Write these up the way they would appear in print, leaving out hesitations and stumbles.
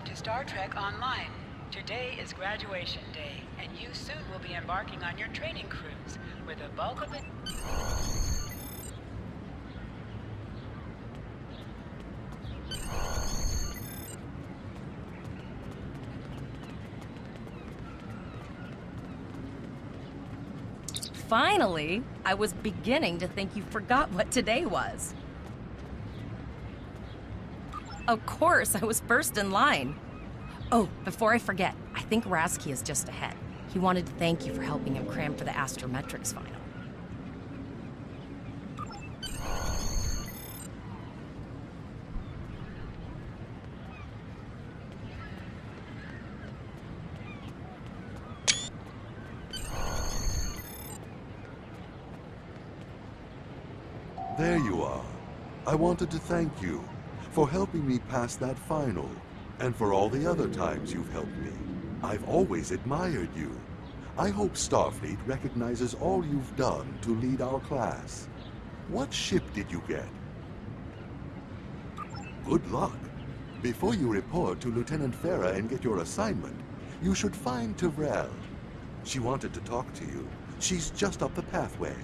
Welcome to Star Trek Online. Today is graduation day, and you soon will be embarking on your training cruise, where the bulk of it... Finally! I was beginning to think you forgot what today was. Of course, I was first in line. Oh, before I forget, I think Rasky is just ahead. He wanted to thank you for helping him cram for the astrometrics final. There you are. I wanted to thank you for helping me pass that final, and for all the other times you've helped me. I've always admired you. I hope Starfleet recognizes all you've done to lead our class. What ship did you get? Good luck. Before you report to Lieutenant Farah and get your assignment, you should find Tyrell. She wanted to talk to you. She's just up the pathway.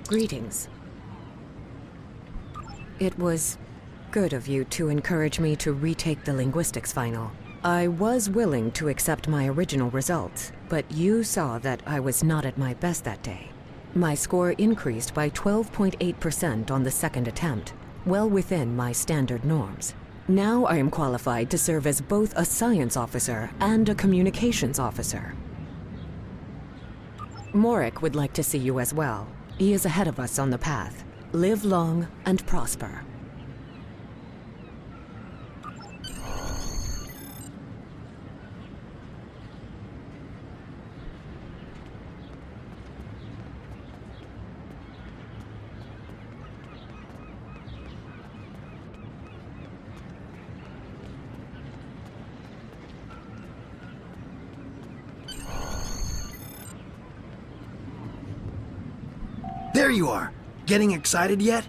Greetings. It was good of you to encourage me to retake the linguistics final. I was willing to accept my original results, but you saw that I was not at my best that day. My score increased by 12.8% on the second attempt, well within my standard norms. Now I am qualified to serve as both a science officer and a communications officer. Morik would like to see you as well. He is ahead of us on the path. Live long and prosper. There you are! Getting excited yet?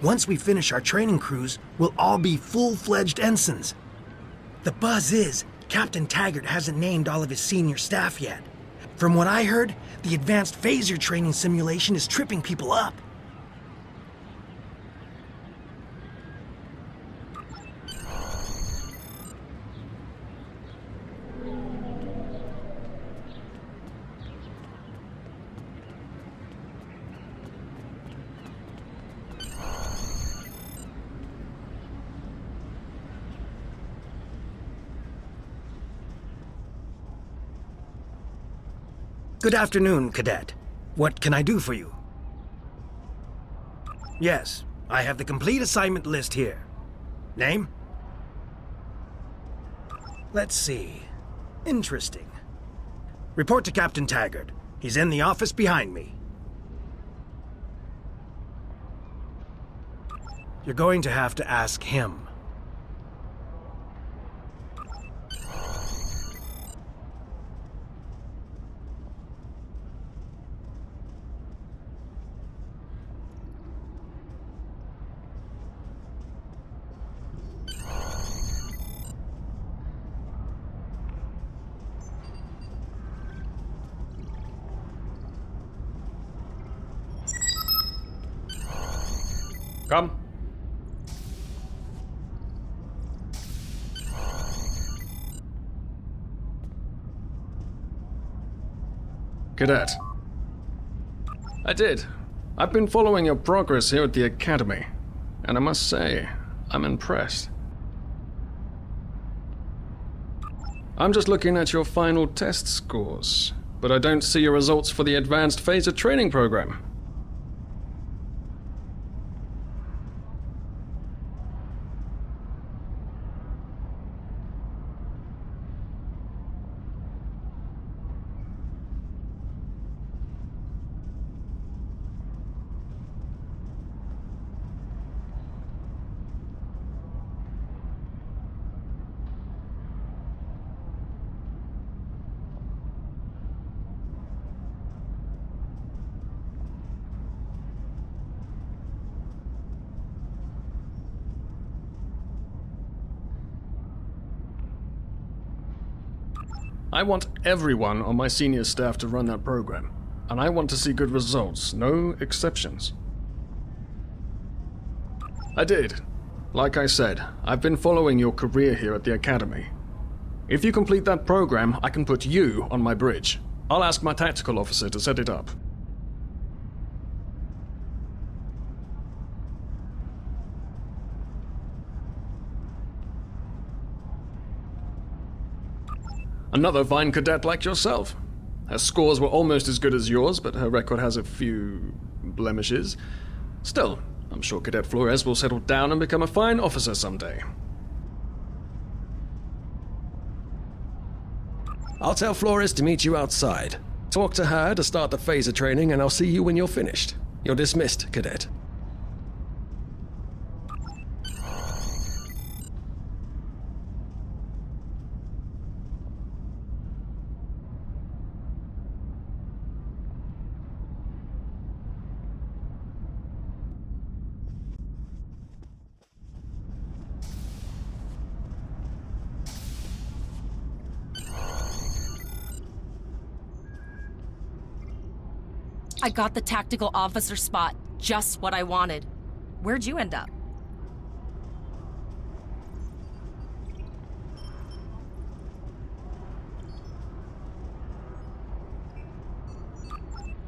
Once we finish our training cruise, we'll all be full-fledged ensigns. The buzz is, Captain Taggart hasn't named all of his senior staff yet. From what I heard, the advanced phaser training simulation is tripping people up. Good afternoon, Cadet. What can I do for you? Yes, I have the complete assignment list here. Name? Let's see. Interesting. Report to Captain Taggart. He's in the office behind me. You're going to have to ask him. Come. Cadet. I did. I've been following your progress here at the Academy, and I must say, I'm impressed. I'm just looking at your final test scores, but I don't see your results for the Advanced Phaser Training Program. I want everyone on my senior staff to run that program, and I want to see good results, no exceptions. I did. Like I said, I've been following your career here at the Academy. If you complete that program, I can put you on my bridge. I'll ask my tactical officer to set it up. Another fine cadet like yourself. Her scores were almost as good as yours, but her record has a few blemishes. Still, I'm sure Cadet Flores will settle down and become a fine officer someday. I'll tell Flores to meet you outside. Talk to her to start the phaser training, and I'll see you when you're finished. You're dismissed, Cadet. I got the tactical officer spot. Just what I wanted. Where'd you end up?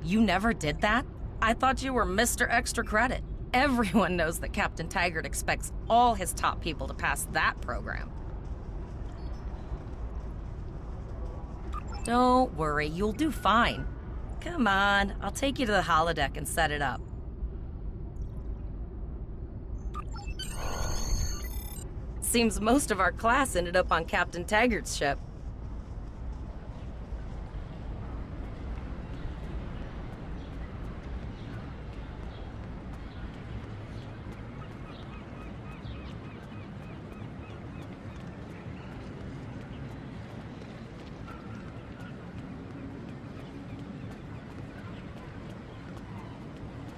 You never did that? I thought you were Mr. Extra Credit. Everyone knows that Captain Taggart expects all his top people to pass that program. Don't worry, you'll do fine. Come on, I'll take you to the holodeck and set it up. Seems most of our class ended up on Captain Taggart's ship.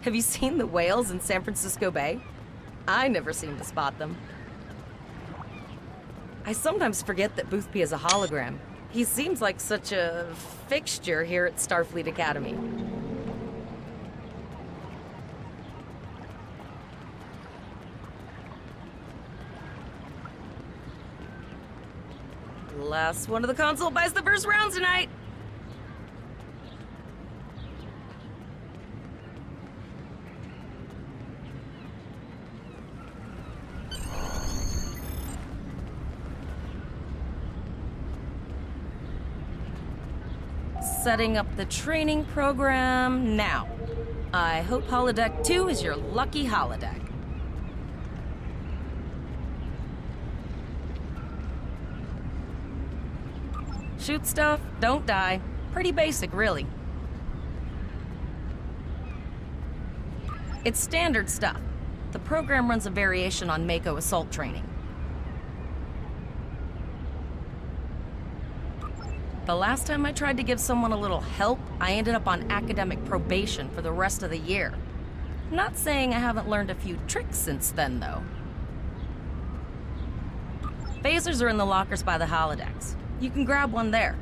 Have you seen the whales in San Francisco Bay? I never seem to spot them. I sometimes forget that Boothby is a hologram. He seems like such a fixture here at Starfleet Academy. Last one of the console buys the first round tonight. Setting up the training program now. I hope Holodeck 2 is your lucky holodeck. Shoot stuff, don't die. Pretty basic, really. It's standard stuff. The program runs a variation on Mako assault training. The last time I tried to give someone a little help, I ended up on academic probation for the rest of the year. Not saying I haven't learned a few tricks since then, though. Phasers are in the lockers by the holodecks. You can grab one there.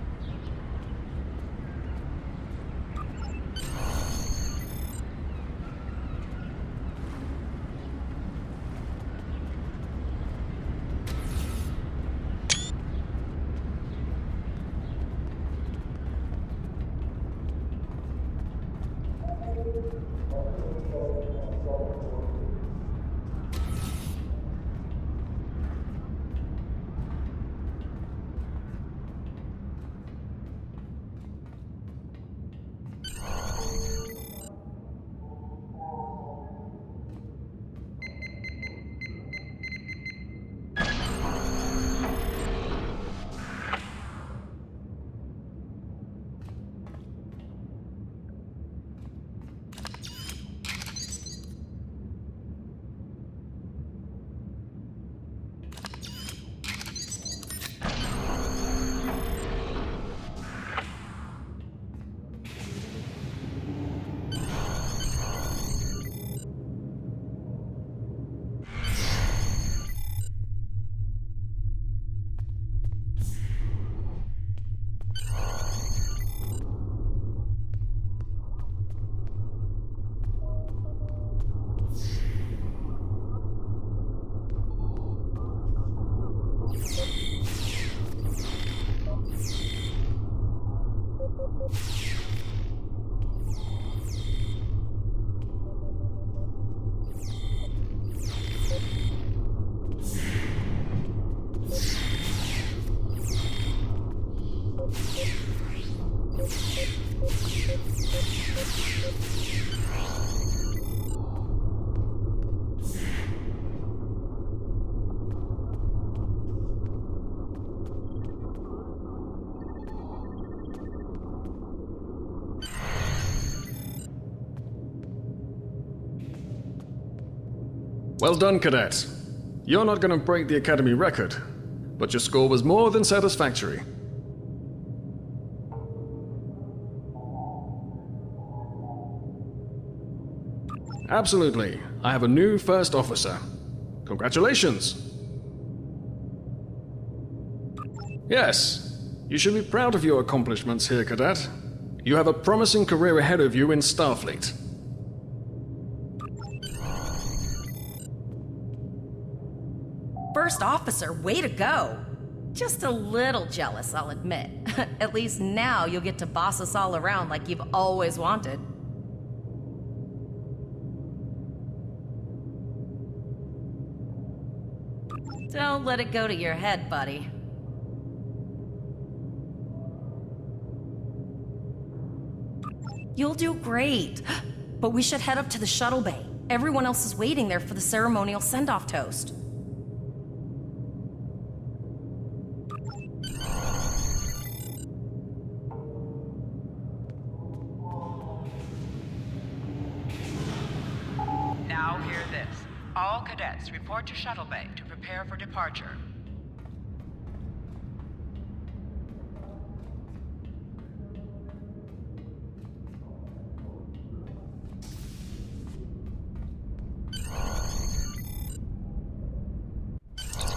Well done, Cadet. You're not going to break the Academy record, but your score was more than satisfactory. Absolutely. I have a new first officer. Congratulations. Yes, you should be proud of your accomplishments here, Cadet. You have a promising career ahead of you in Starfleet. First officer, way to go! Just a little jealous, I'll admit. At least now you'll get to boss us all around like you've always wanted. Don't let it go to your head, buddy. You'll do great. But we should head up to the shuttle bay. Everyone else is waiting there for the ceremonial send-off toast. Now hear this. All cadets report to shuttle bay to prepare for departure.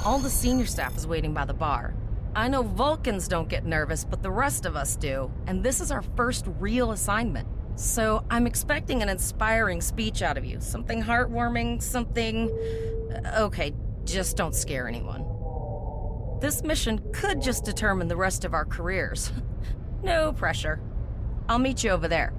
All the senior staff is waiting by the bar. I know Vulcans don't get nervous, but the rest of us do. And this is our first real assignment. So I'm expecting an inspiring speech out of you. Something heartwarming, something... Okay, just don't scare anyone. This mission could just determine the rest of our careers. No pressure. I'll meet you over there.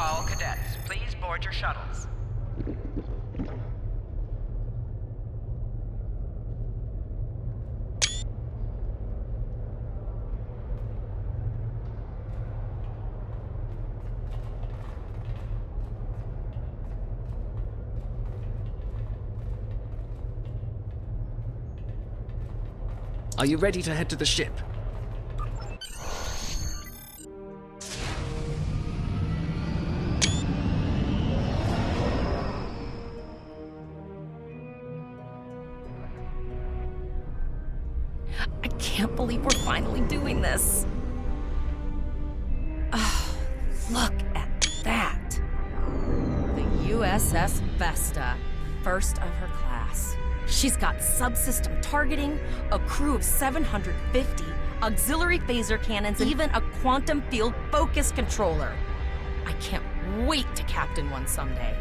All cadets, please board your shuttles. Are you ready to head to the ship? I can't believe we're finally doing this. Oh, look at that. The USS Vesta, first of her class. She's got subsystem targeting, a crew of 750, auxiliary phaser cannons, and even a quantum field focus controller. I can't wait to captain one someday.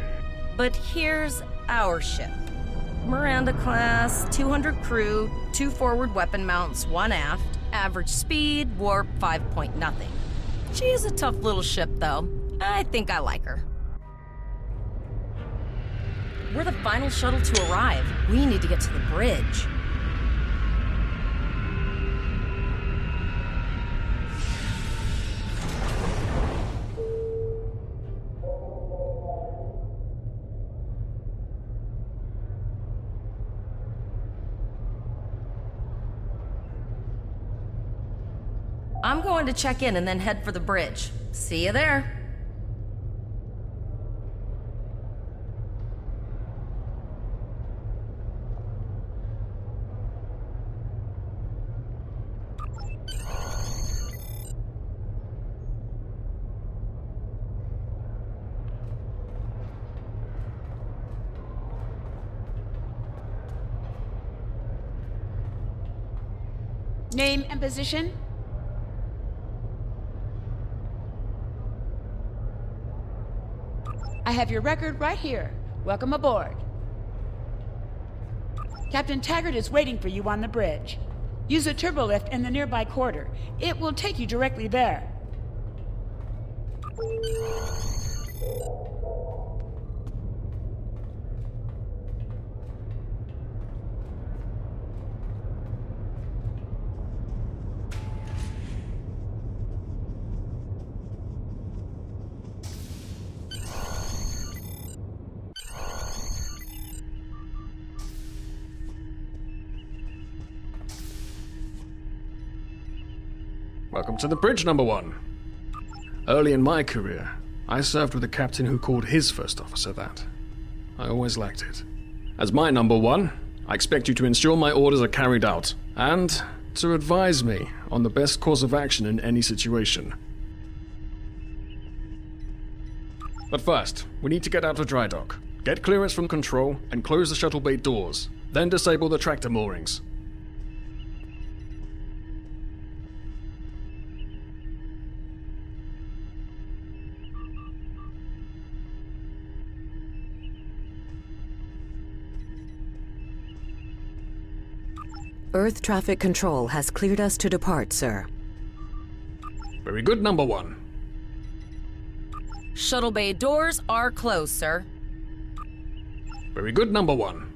But here's our ship. Miranda class, 200 crew, 2 forward weapon mounts, 1 aft, average speed, warp 5.0. She's a tough little ship, though. I think I like her. We're the final shuttle to arrive. We need to get to the bridge. I'm going to check in and then head for the bridge. See you there. Name and position? I have your record right here. Welcome aboard. Captain Taggart is waiting for you on the bridge. Use a turbolift in the nearby quarter. It will take you directly there. Welcome to the bridge, number one. Early in my career, I served with a captain who called his first officer that. I always liked it. As my number one, I expect you to ensure my orders are carried out, and to advise me on the best course of action in any situation. But first, we need to get out of dry dock, get clearance from control, and close the shuttle bay doors, then disable the tractor moorings. Earth traffic control has cleared us to depart, sir. Very good, number one. Shuttle bay doors are closed, sir. Very good, number one.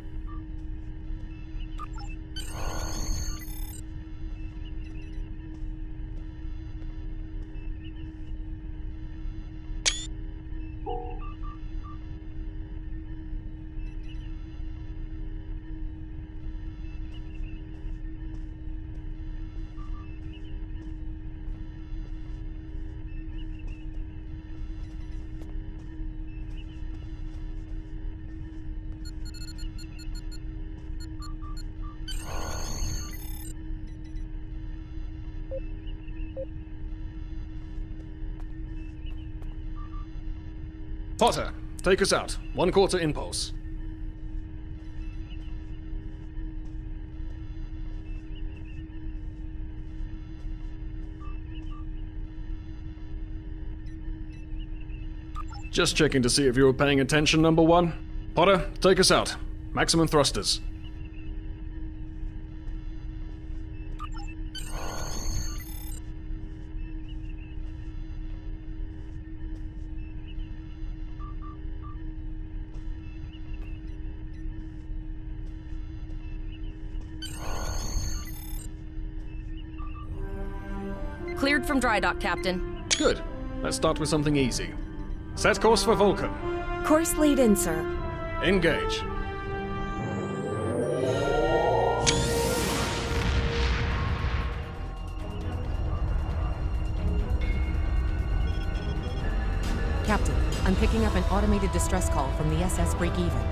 Potter, take us out. 1/4 impulse. Just checking to see if you were paying attention, number one. Potter, take us out. Maximum thrusters. Cleared from dry dock, Captain. Good. Let's start with something easy. Set course for Vulcan. Course lead in, sir. Engage. Captain, I'm picking up an automated distress call from the SS Break-Even.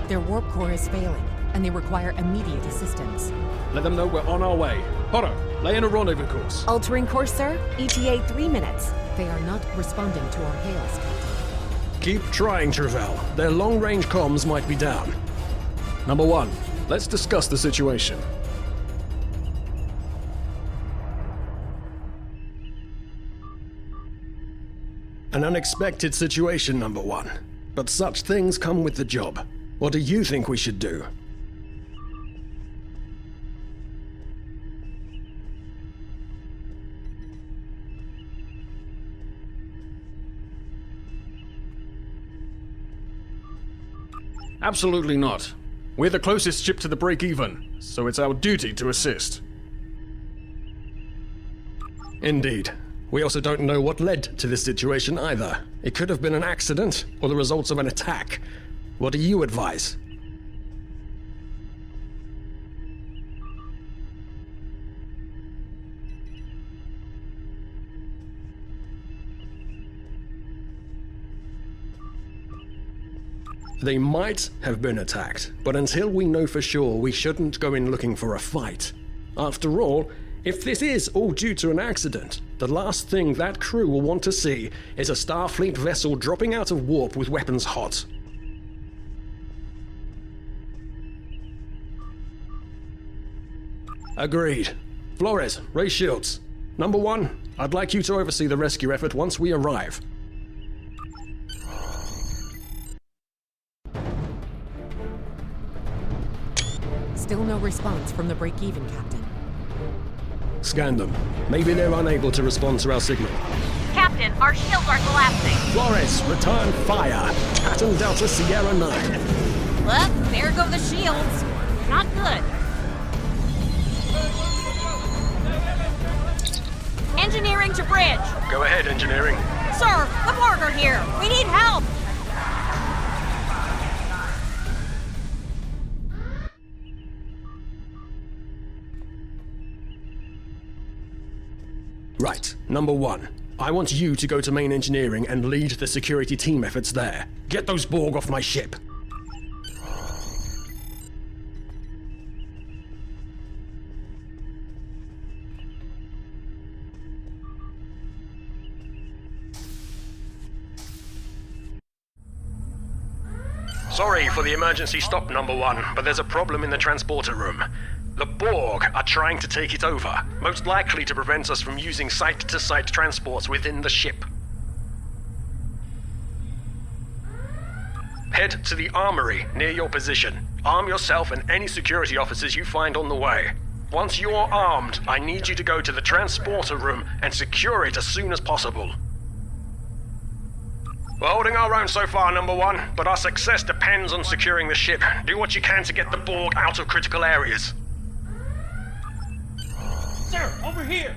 Their warp core is failing, and they require immediate assistance. Let them know we're on our way. Potter, lay in a rendezvous course. Altering course, sir. ETA 3 minutes. They are not responding to our hails, Captain. Keep trying, Travell. Their long-range comms might be down. Number one, let's discuss the situation. An unexpected situation, number one. But such things come with the job. What do you think we should do? Absolutely not. We're the closest ship to the break-even, so it's our duty to assist. Indeed. We also don't know what led to this situation either. It could have been an accident, or the results of an attack. What do you advise? They might have been attacked, but until we know for sure, we shouldn't go in looking for a fight. After all, if this is all due to an accident, the last thing that crew will want to see is a Starfleet vessel dropping out of warp with weapons hot. Agreed. Flores, raise shields. Number 1, I'd like you to oversee the rescue effort once we arrive. Still no response from the break-even, Captain. Scan them. Maybe they're unable to respond to our signal. Captain, our shields are collapsing. Flores, return fire. Pattern Delta Sierra 9. Well, there go the shields. Not good. Engineering to bridge. Go ahead, engineering. Sir, the Borg are here. We need help. Right, number 1. I want you to go to main engineering and lead the security team efforts there. Get those Borg off my ship. Sorry for the emergency stop, number 1, but there's a problem in the transporter room. The Borg are trying to take it over, most likely to prevent us from using site-to-site transports within the ship. Head to the armory near your position. Arm yourself and any security officers you find on the way. Once you're armed, I need you to go to the transporter room and secure it as soon as possible. We're holding our own so far, number 1, but our success depends on securing the ship. Do what you can to get the Borg out of critical areas. Sir, over here!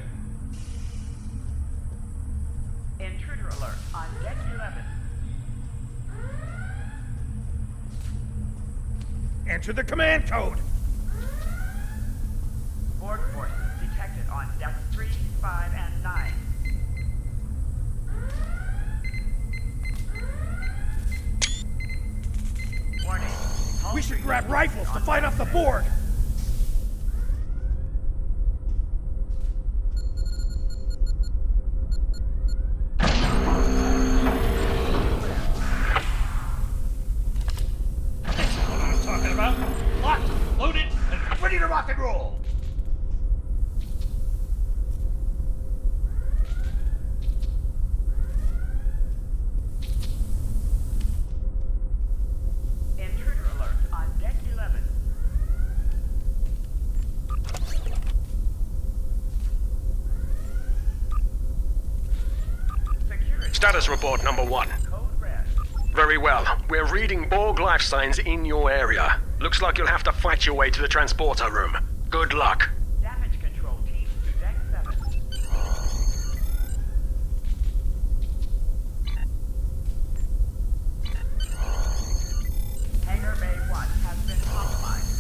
Intruder alert on deck 11. Enter the command code! Borg forces detected on decks 3, 5, and 9. Warning. We should grab rifles to fight off the Borg! That's what I'm talking about. Locked, loaded, and ready to rock and roll! Intruder alert on deck 11. Security. Status report, number 1. Code red. Very well. We're reading Borg life signs in your area. Looks like you'll have to fight your way to the transporter room. Good luck. Damage control teams to deck 7. Hangar Bay 1 has been compromised.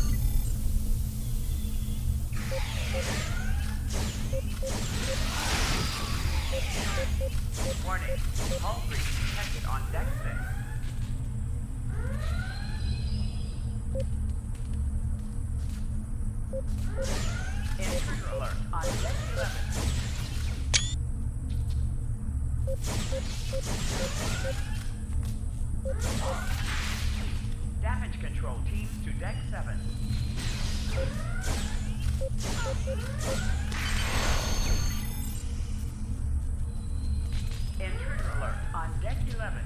Warning. Hull breach detected on deck 6. Intruder alert on deck 11. Damage control teams to deck 7. Intruder alert on deck 11.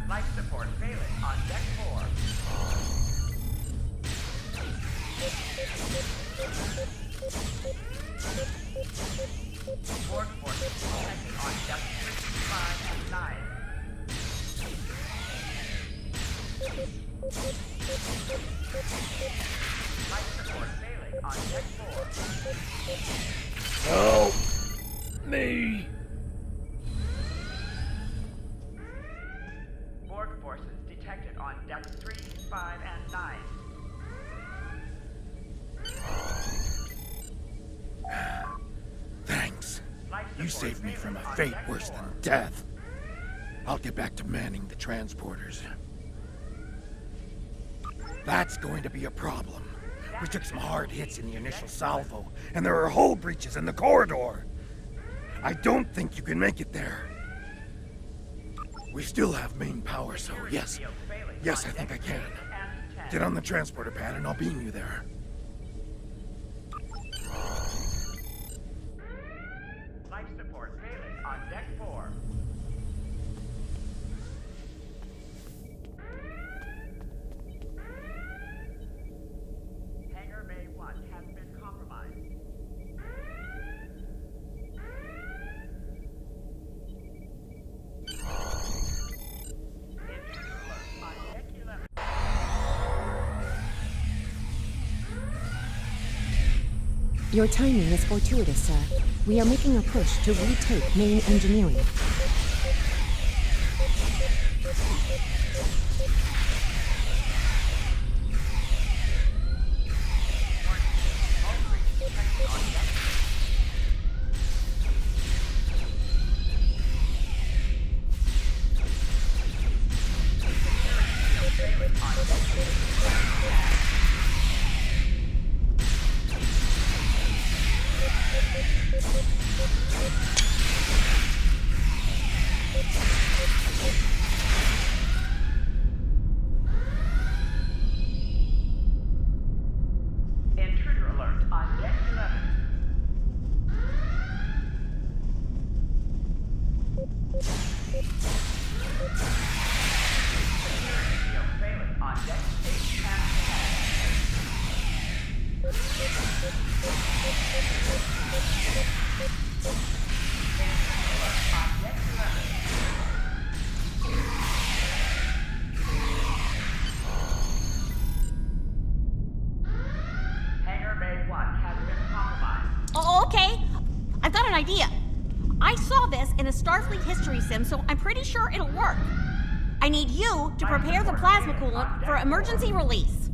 Life support failing on deck 4. Borg forces detected on deck 3, 5, and 9. Life support failing on deck 4. Help me! Borg forces detected on decks 3, 5, and 9. Thanks. Life You support saved me from a failing on fate deck worse 4. than death. I'll get back to manning the transporters. That's going to be a problem. We took some hard hits in the initial salvo, and there are hull breaches in the corridor. I don't think you can make it there. We still have main power, so yes. Yes, I think I can. Get on the transporter pad and I'll beam you there. Life support failing on deck 4. Hangar Bay 1 has been compromised. Your timing is fortuitous, sir. We are making a push to retake main engineering. Intruder alert on deck 11. Security field failing on deck 8 and 10. Intruder alert on deck 11. Hangar Bay 1 has been compromised. Oh, okay. I've got an idea. I saw this in a Starfleet history sim, so I'm pretty sure it'll work. I need you to prepare the plasma coolant for emergency release.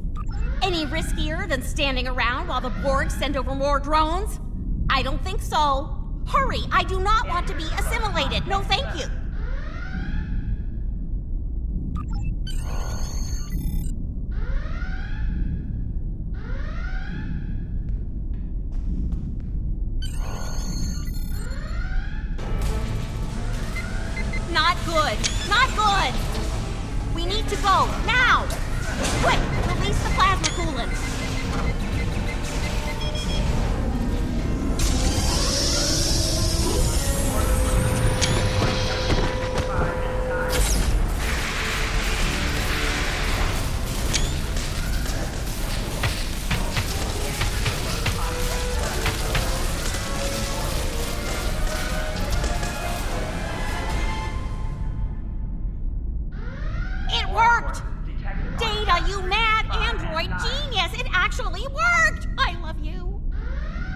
Any riskier than standing around while the Borgs send over more drones? I don't think so. Hurry, I do not want to be assimilated. No, thank you. Not good. Not good. We need to go now. Quick, release the plasma coolant. It worked! Data, you mad android genius! It actually worked! I love you.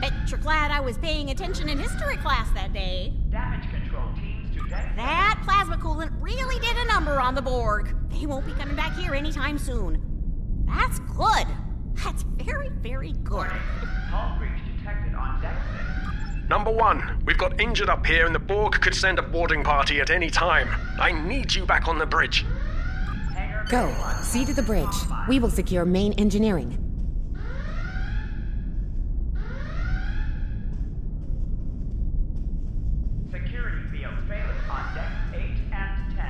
Bet you're glad I was paying attention in history class that day. Damage control teams to deck. That plasma coolant really did a number on the Borg. They won't be coming back here anytime soon. That's good. That's very, very good. Hull breach detected on deck 6. Number 1, we've got injured up here and the Borg could send a boarding party at any time. I need you back on the bridge. Go. See to the bridge. We will secure main engineering. Security field failing on decks 8 and 10.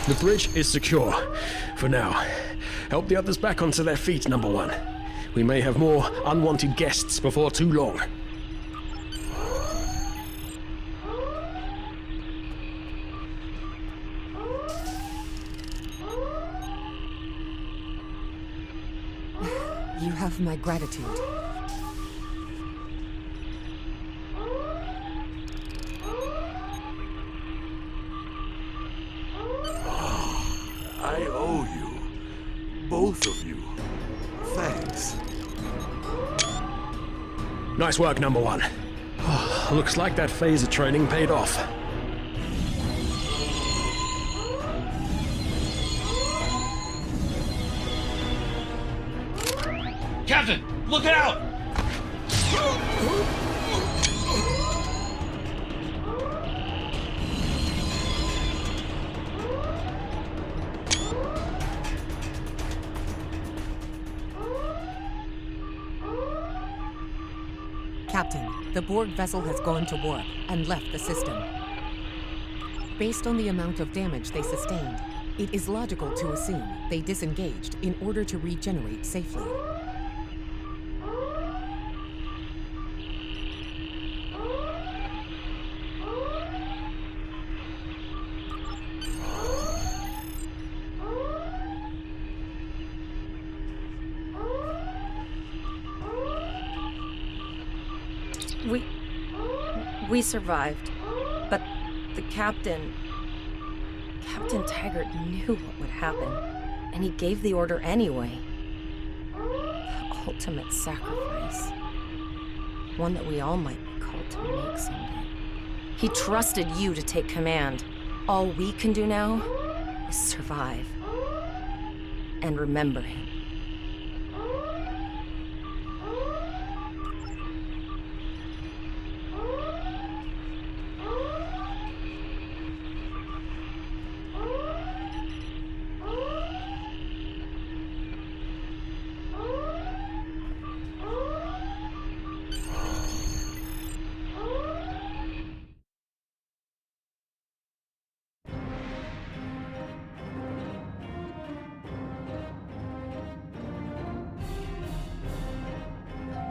The bridge is secure. For now. Help the others back onto their feet, Number 1. We may have more unwanted guests before too long. You have my gratitude. I owe you. Both of you. Thanks. Nice work, Number 1. Looks like that phase of training paid off. Look out! Captain, the Borg vessel has gone to warp and left the system. Based on the amount of damage they sustained, it is logical to assume they disengaged in order to regenerate safely. We survived, but the Captain Taggart knew what would happen, and he gave the order anyway. The ultimate sacrifice. One that we all might be called to make someday. He trusted you to take command. All we can do now is survive. And remember him.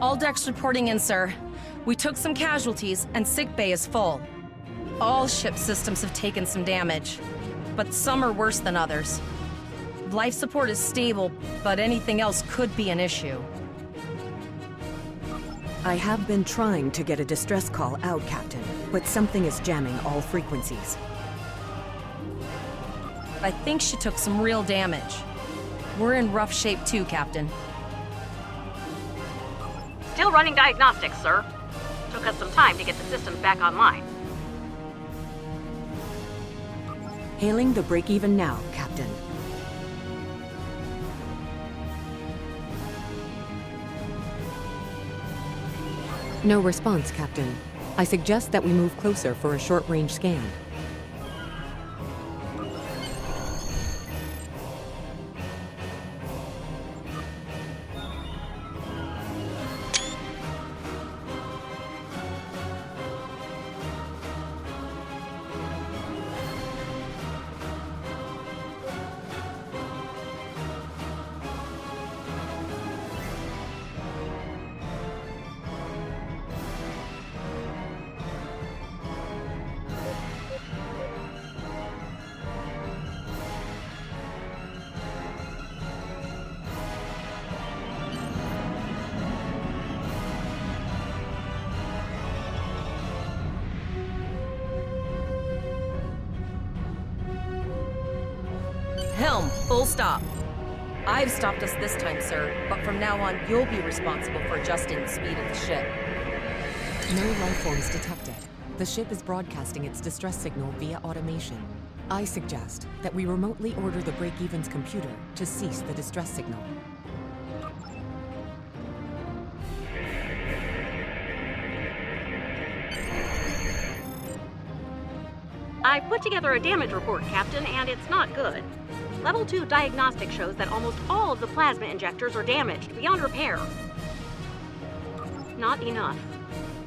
All decks reporting in, sir. We took some casualties, and sickbay is full. All ship systems have taken some damage, but some are worse than others. Life support is stable, but anything else could be an issue. I have been trying to get a distress call out, Captain, but something is jamming all frequencies. I think she took some real damage. We're in rough shape too, Captain. Still running diagnostics, sir. Took us some time to get the systems back online. Hailing the break-even now, Captain. No response, Captain. I suggest that we move closer for a short-range scan. Helm, full stop. I've stopped us this time, sir, but from now on, you'll be responsible for adjusting the speed of the ship. No life forms detected. The ship is broadcasting its distress signal via automation. I suggest that we remotely order the break-even's computer to cease the distress signal. I put together a damage report, Captain, and it's not good. Level 2 diagnostic shows that almost all of the plasma injectors are damaged beyond repair. Not enough.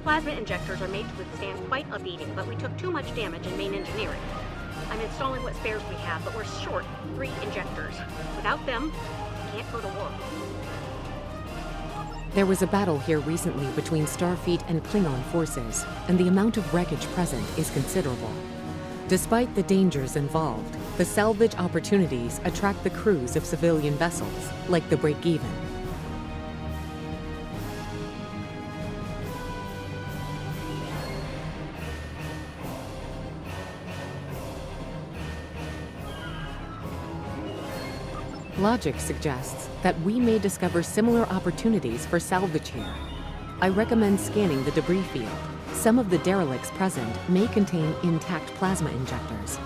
Plasma injectors are made to withstand quite a beating, but we took too much damage in main engineering. I'm installing what spares we have, but we're short 3 injectors. Without them, we can't go to war. There was a battle here recently between Starfleet and Klingon forces, and the amount of wreckage present is considerable. Despite the dangers involved, the salvage opportunities attract the crews of civilian vessels, like the Break-Even. Logic suggests that we may discover similar opportunities for salvage here. I recommend scanning the debris field. Some of the derelicts present may contain intact plasma injectors.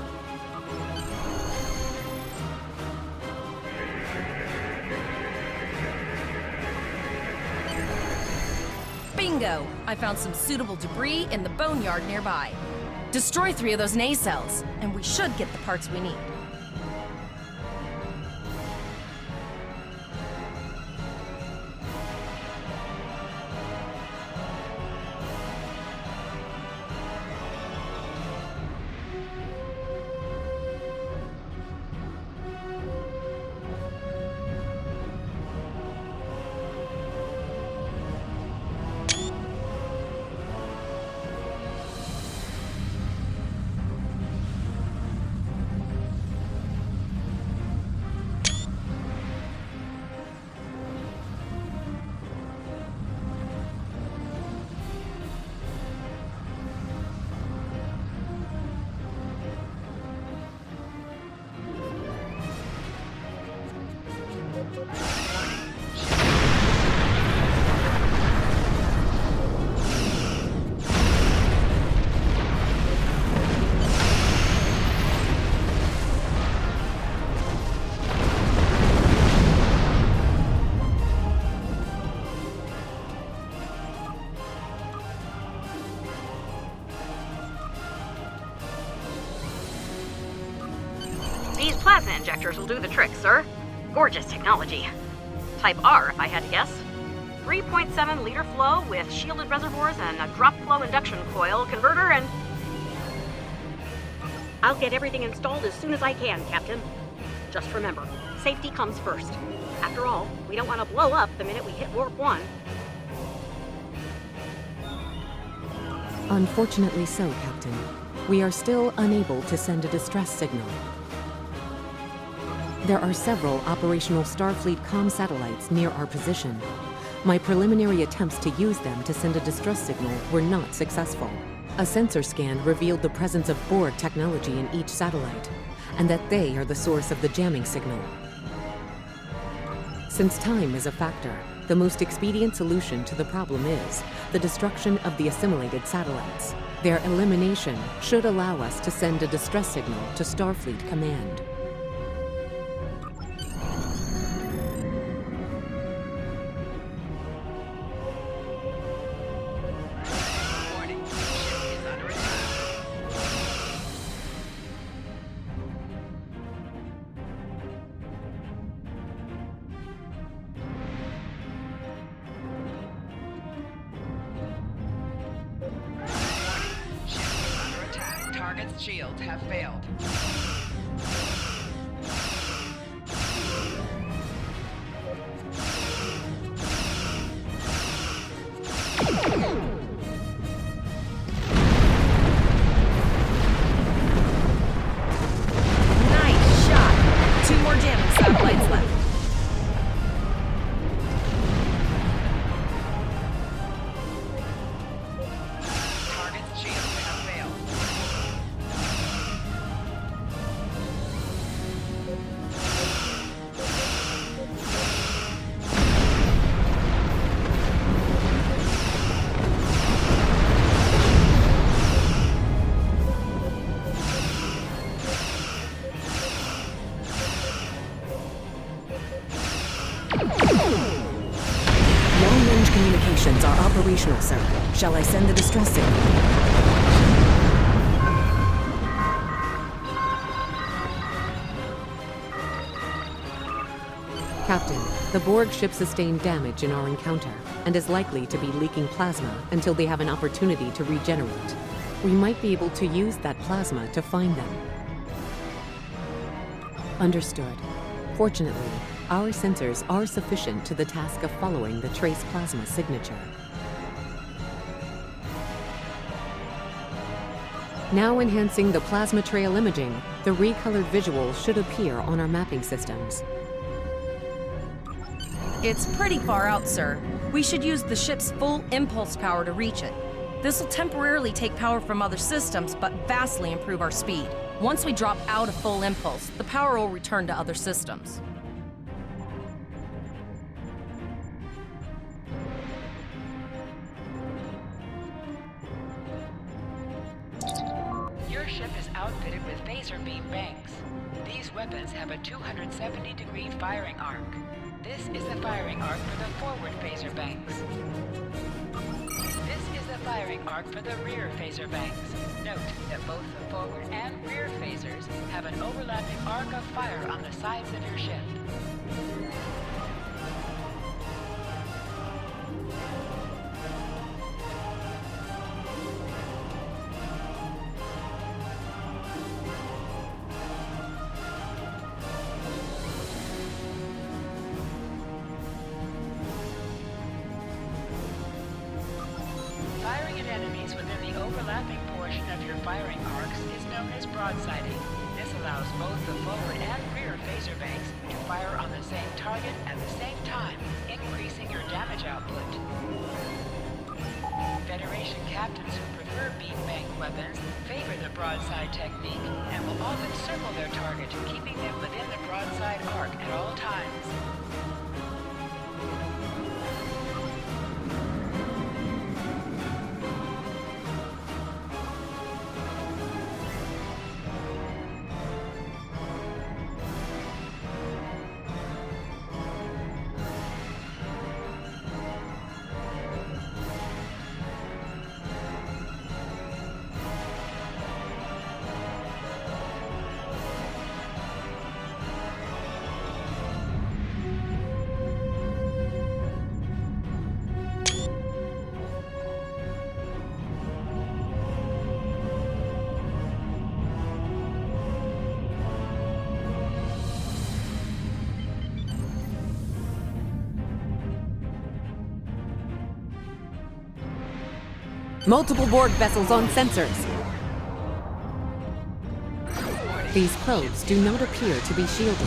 Bingo! I found some suitable debris in the boneyard nearby. Destroy 3 of those nacelles, and we should get the parts we need. These plasma injectors will do the trick, sir. Gorgeous technology. Type R, if I had to guess. 3.7 liter flow with shielded reservoirs and a drop flow induction coil converter and... I'll get everything installed as soon as I can, Captain. Just remember, safety comes first. After all, we don't want to blow up the minute we hit Warp 1. Unfortunately so, Captain. We are still unable to send a distress signal. There are several operational Starfleet comm satellites near our position. My preliminary attempts to use them to send a distress signal were not successful. A sensor scan revealed the presence of Borg technology in each satellite, and that they are the source of the jamming signal. Since time is a factor, the most expedient solution to the problem is the destruction of the assimilated satellites. Their elimination should allow us to send a distress signal to Starfleet Command. Target's shields have failed. Nice shot! 2 more jamming satellites left. Target's shields have failed. Long-range communications are operational, sir. Shall I send the distress signal? Captain, the Borg ship sustained damage in our encounter and is likely to be leaking plasma until they have an opportunity to regenerate. We might be able to use that plasma to find them. Understood. Fortunately, our sensors are sufficient to the task of following the trace plasma signature. Now enhancing the plasma trail imaging, the recolored visual should appear on our mapping systems. It's pretty far out, sir. We should use the ship's full impulse power to reach it. This will temporarily take power from other systems, but vastly improve our speed. Once we drop out of full impulse, the power will return to other systems. Your ship is outfitted with phase laser beam banks. These weapons have a 270-degree firing arc. This is the firing arc for the forward phaser banks. This is the firing arc for the rear phaser banks. Note that both the forward and rear phasers have an overlapping arc of fire on the sides of your ship. Firing at enemies within the overlapping portion of your firing arcs is known as broadsiding. This allows both the forward and rear phaser banks to fire on the same target at the same time, increasing your damage output. Federation captains who prefer beam bank weapons favor the broadside technique and will often circle their target, keeping them within the broadside arc at all times. Multiple Borg vessels on sensors. These probes do not appear to be shielded.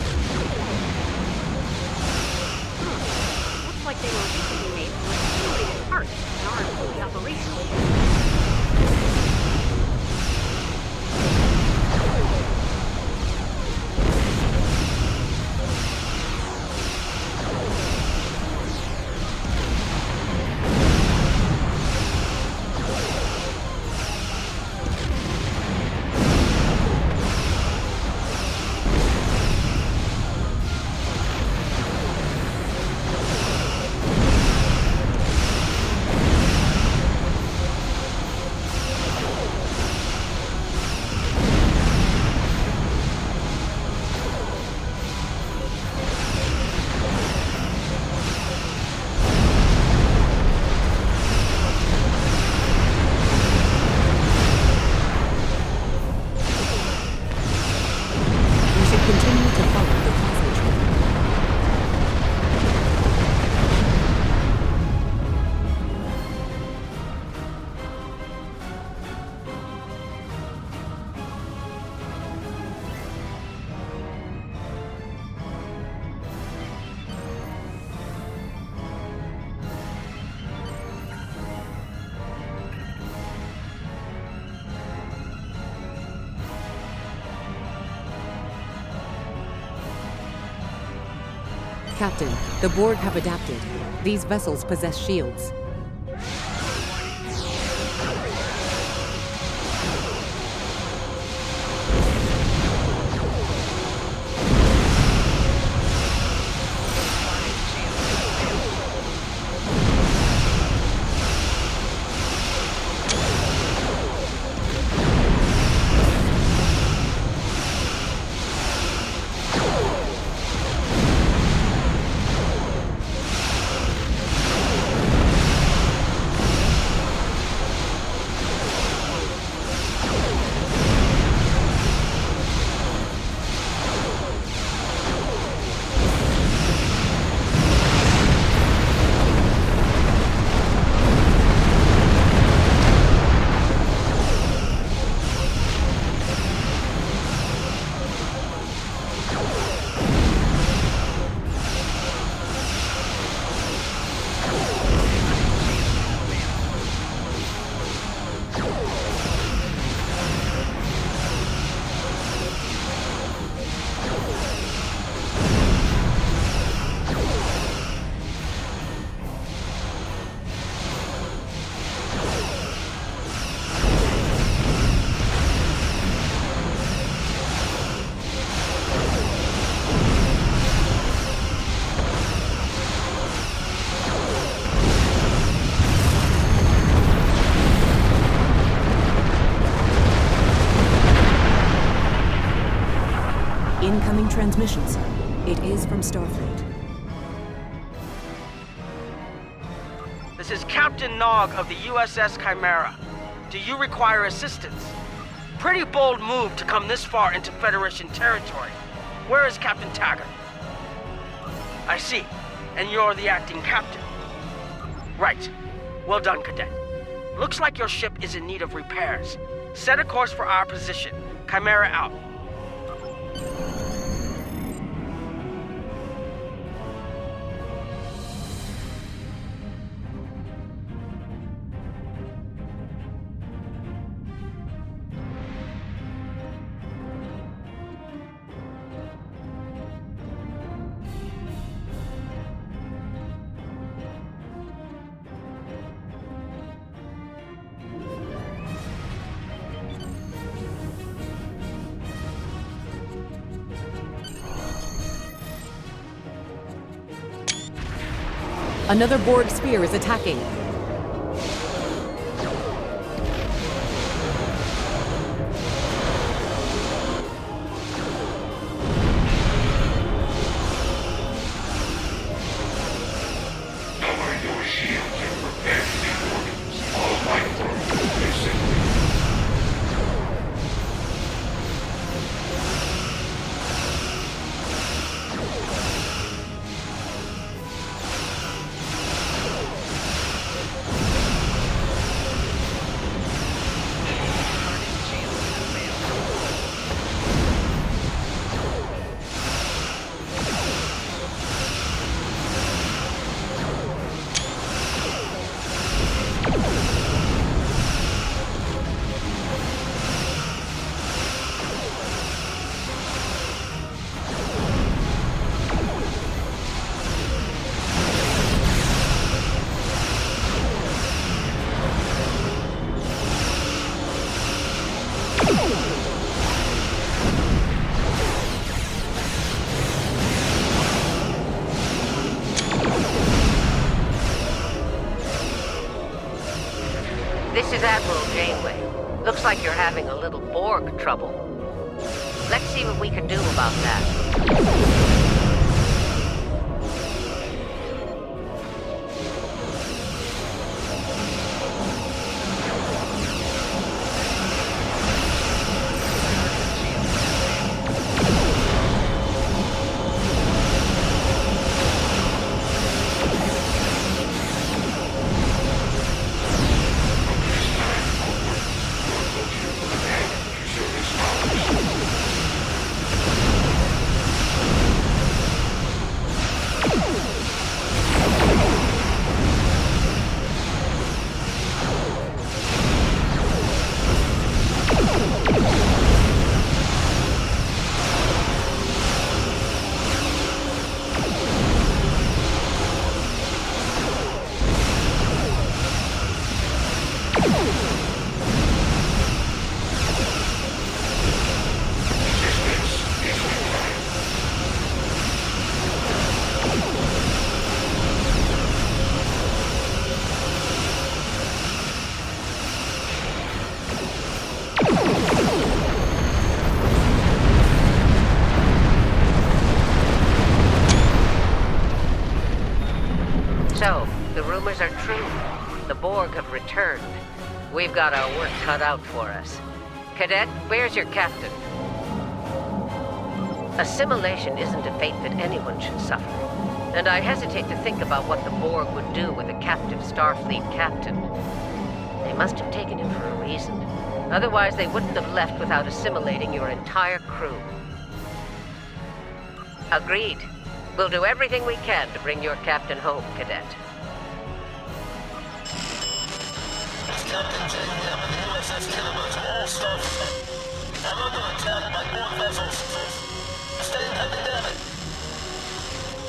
Looks like they were recently made from accumulated parts and aren't fully operational. Captain, the Borg have adapted. These vessels possess shields. Incoming transmission, sir. It is from Starfleet. This is Captain Nog of the USS Chimera. Do you require assistance? Pretty bold move to come this far into Federation territory. Where is Captain Taggart? I see. And you're the acting captain. Right. Well done, Cadet. Looks like your ship is in need of repairs. Set a course for our position. Chimera out. Another Borg sphere is attacking. This is Admiral Janeway. Looks like you're having a little Borg trouble. Let's see what we can do about that. So, the rumors are true. The Borg have returned. We've got our work cut out for us. Cadet, where's your captain? Assimilation isn't a fate that anyone should suffer. And I hesitate to think about what the Borg would do with a captive Starfleet captain. They must have taken him for a reason. Otherwise, they wouldn't have left without assimilating your entire crew. Agreed. We'll do everything we can to bring your captain home, Cadet. Captain Janeway of the USS Kilometer to all Starfleet. I'm under attack by Borg vessels. Sustain heavy damage.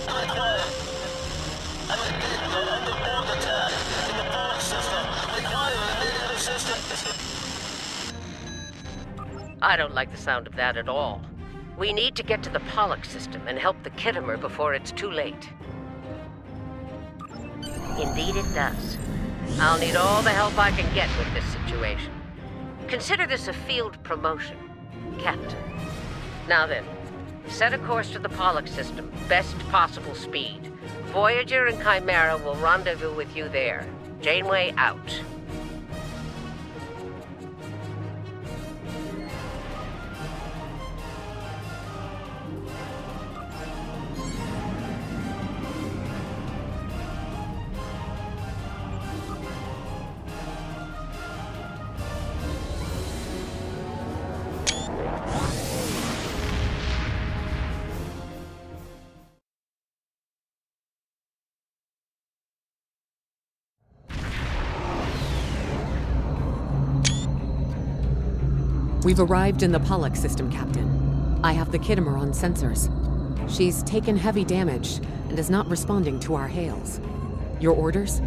I'm quiet. I'm engaged or under Borg attack in the Borg system. Require immediate assistance. I don't like the sound of that at all. We need to get to the Pollock system and help the Kittimer before it's too late. Indeed it does. I'll need all the help I can get with this situation. Consider this a field promotion, Captain. Now then, Set a course to the Pollux system, best possible speed. Voyager and Chimera will rendezvous with you there. Janeway out. We've arrived in the Pollux system, Captain. I have the Kittimer on sensors. She's taken heavy damage and is not responding to our hails. Your orders?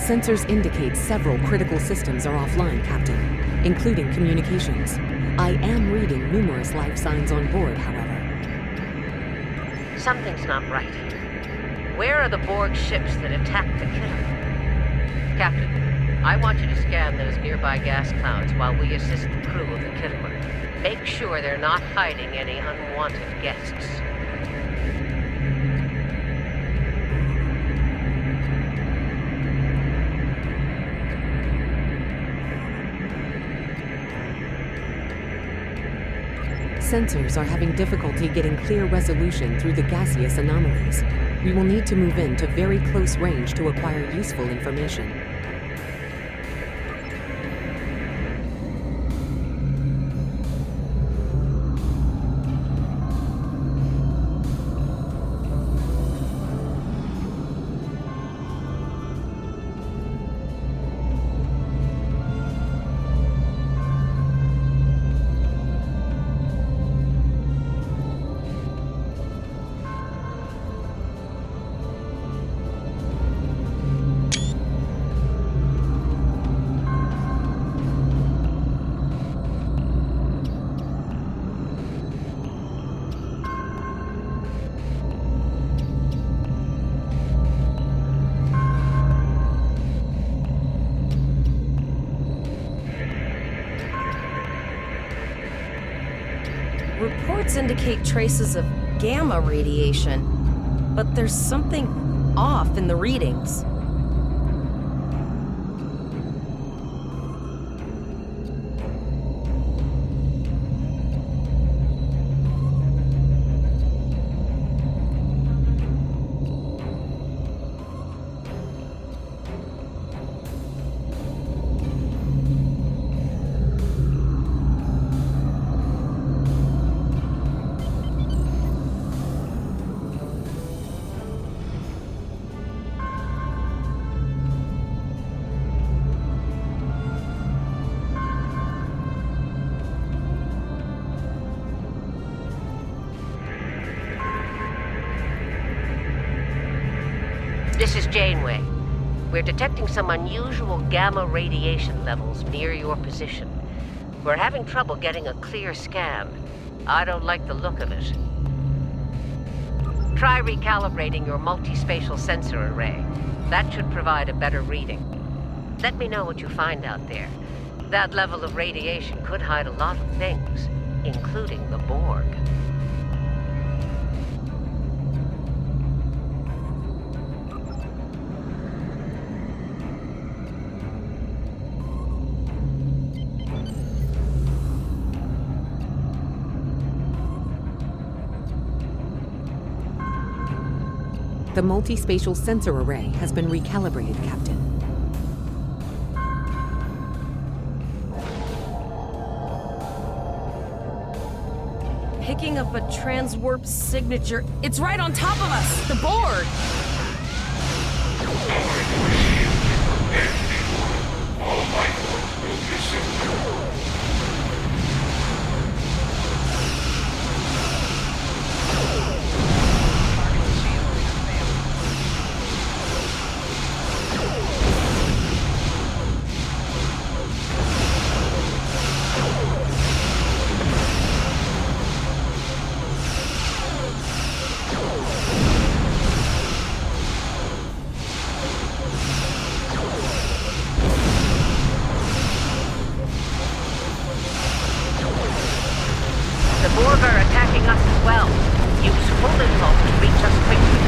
Sensors indicate several critical systems are offline, Captain, including communications. I am reading numerous life signs on board, however. Something's not right here. Where are the Borg ships that attacked the Kittimer? Captain, I want you to scan those nearby gas clouds while we assist the crew of the Kittimer. Make sure they're not hiding any unwanted guests. Sensors are having difficulty getting clear resolution through the gaseous anomalies. We will need to move in to very close range to acquire useful information. Reports indicate traces of gamma radiation, but there's something off in the readings. This is Janeway. We're detecting some unusual gamma radiation levels near your position. We're having trouble getting a clear scan. I don't like the look of it. Try recalibrating your multispatial sensor array. That should provide a better reading. Let me know what you find out there. That level of radiation could hide a lot of things, including the Borg. The multispatial sensor array has been recalibrated, Captain. Picking up a transwarp signature. It's right on top of us! The Borg! All my will listen. Borg are attacking us as well. Use full impulse to reach us quickly.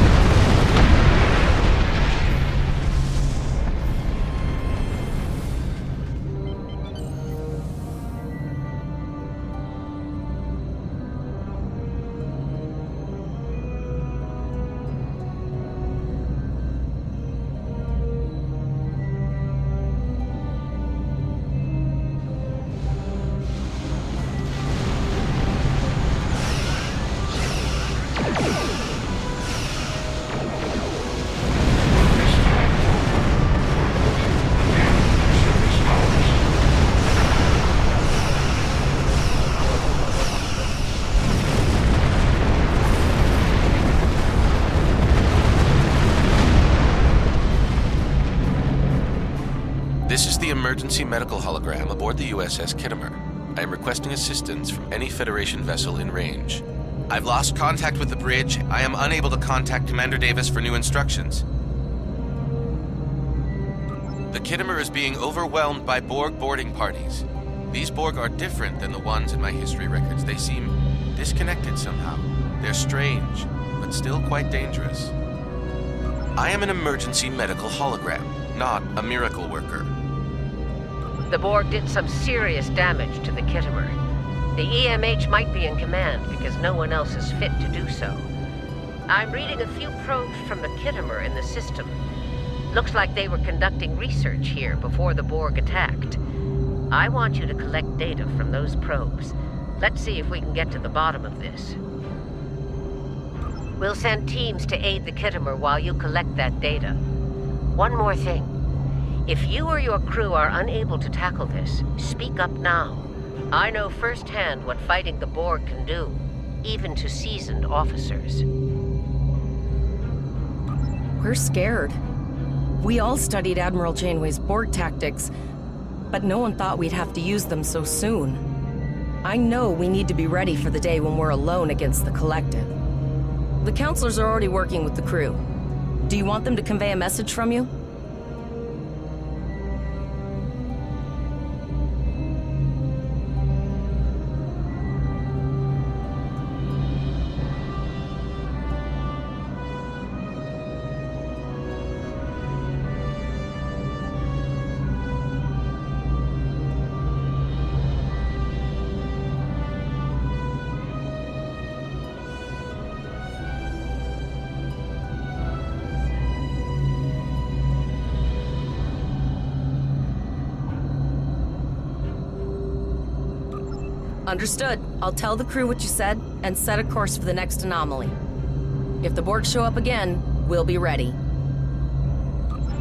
This is the emergency medical hologram aboard the USS Kittimer. I am requesting assistance from any Federation vessel in range. I've lost contact with the bridge. I am unable to contact Commander Davis for new instructions. The Kittimer is being overwhelmed by Borg boarding parties. These Borg are different than the ones in my history records. They seem disconnected somehow. They're strange, but still quite dangerous. I am an emergency medical hologram, not a miracle worker. The Borg did some serious damage to the Kittimer. The EMH might be in command because no one else is fit to do so. I'm reading a few probes from the Kittimer in the system. Looks like they were conducting research here before the Borg attacked. I want you to collect data from those probes. Let's see if we can get to the bottom of this. We'll send teams to aid the Kittimer while you collect that data. One more thing. If you or your crew are unable to tackle this, speak up now. I know firsthand what fighting the Borg can do, even to seasoned officers. We're scared. We all studied Admiral Janeway's Borg tactics, but no one thought we'd have to use them so soon. I know we need to be ready for the day when we're alone against the Collective. The counselors are already working with the crew. Do you want them to convey a message from you? Understood. I'll tell the crew what you said and set a course for the next anomaly. If the Borg show up again, we'll be ready.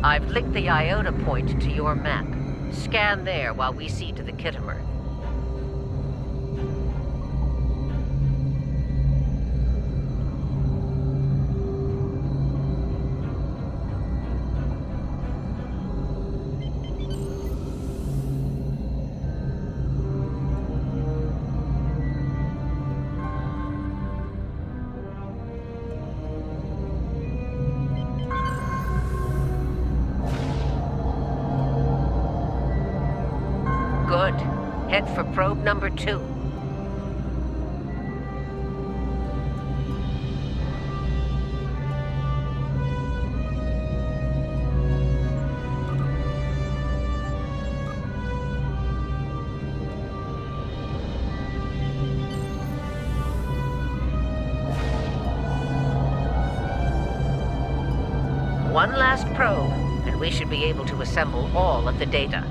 I've linked the Iota point to your map. Scan there while we see to the Kittimer. Good. Head for probe number 2. One last probe, and we should be able to assemble all of the data.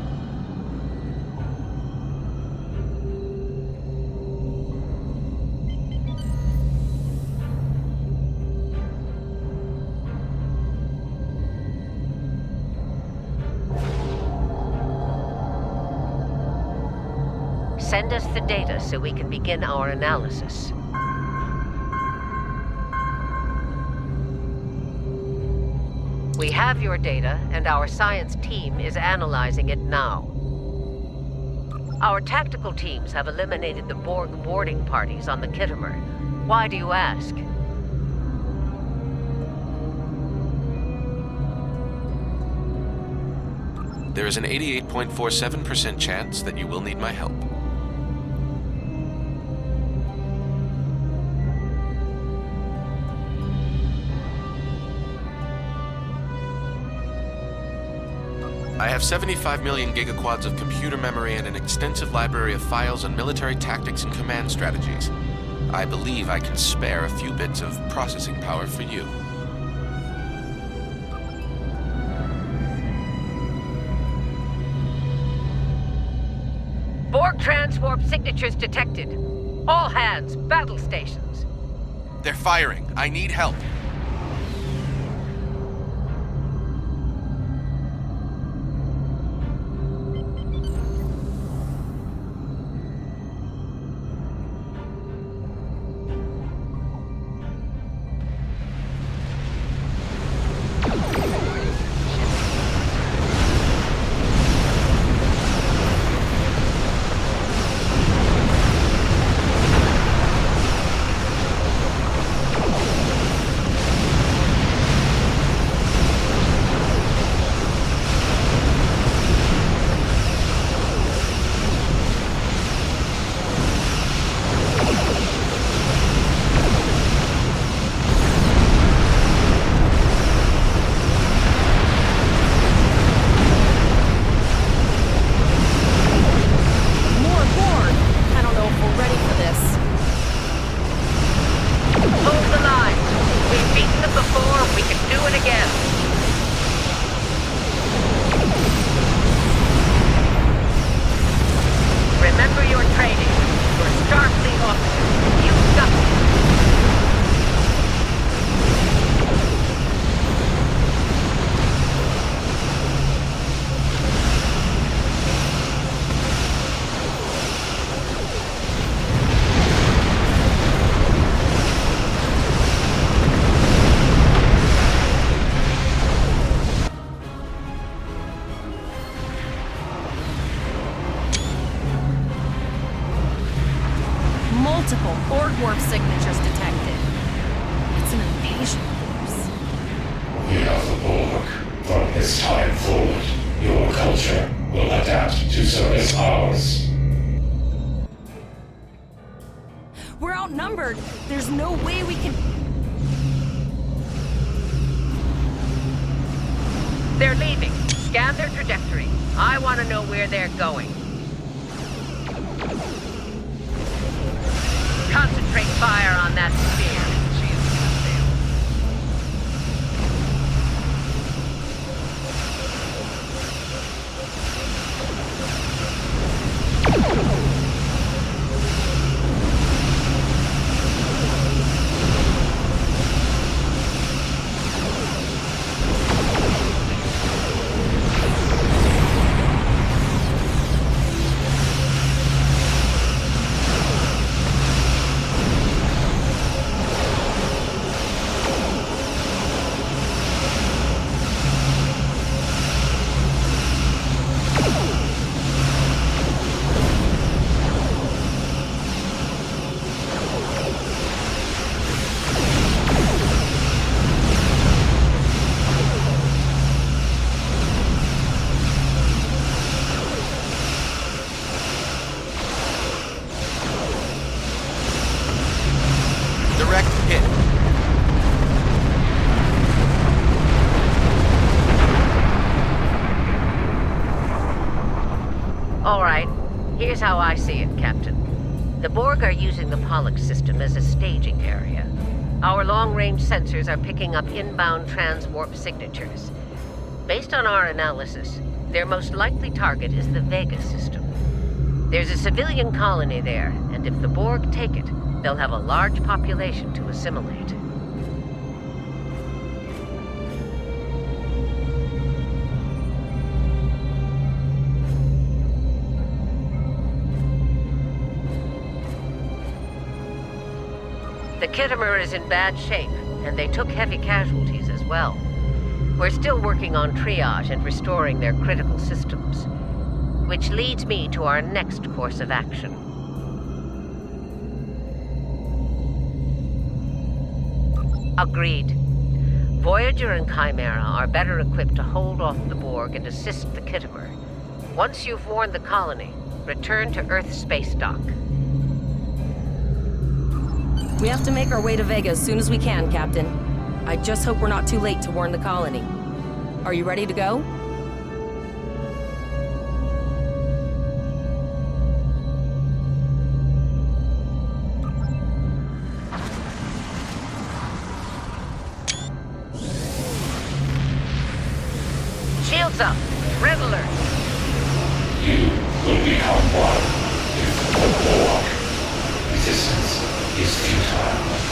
Send us the data so we can begin our analysis. We have your data, and our science team is analyzing it now. Our tactical teams have eliminated the Borg boarding parties on the Kittimer. Why do you ask? There is an 88.47% chance that you will need my help. I have 75 million gigaquads of computer memory and an extensive library of files on military tactics and command strategies. I believe I can spare a few bits of processing power for you. Borg transwarp signatures detected. All hands, battle stations. They're firing. I need help. Multiple Borg warp signatures detected. It's an invasion force. We are the Borg. From this time forward, your culture will adapt to service ours. We're outnumbered. There's no way we can... They're leaving. Scan their trajectory. I want to know where they're going. Concentrate fire on that sphere. Direct hit. All right. Here's how I see it, Captain. The Borg are using the Pollux system as a staging area. Our long-range sensors are picking up inbound transwarp signatures. Based on our analysis, their most likely target is the Vega system. There's a civilian colony there, and if the Borg take it, they'll have a large population to assimilate. The Kittimer is in bad shape, and they took heavy casualties as well. We're still working on triage and restoring their critical systems, which leads me to our next course of action. Agreed. Voyager and Chimera are better equipped to hold off the Borg and assist the Kittimer. Once you've warned the colony, return to Earth space dock. We have to make our way to Vega as soon as we can, Captain. I just hope we're not too late to warn the colony. Are you ready to go? resistance is futile.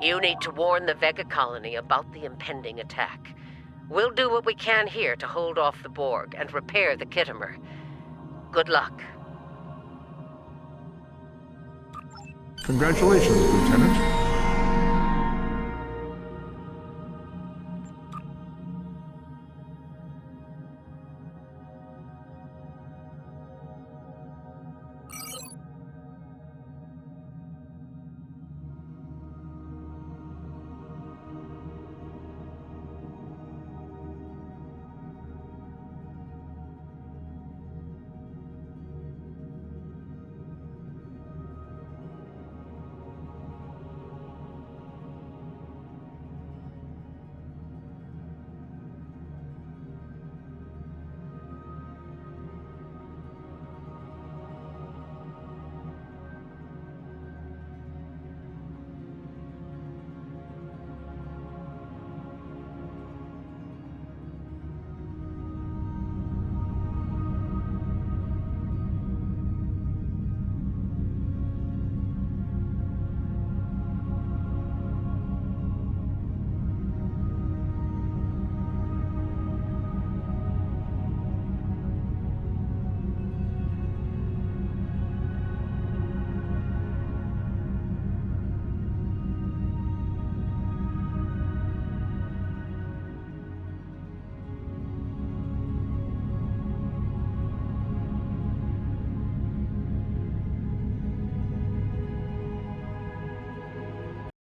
You need to warn the Vega colony about the impending attack. We'll do what we can here to hold off the Borg and repair the Kittimer. Good luck. Congratulations, Lieutenant.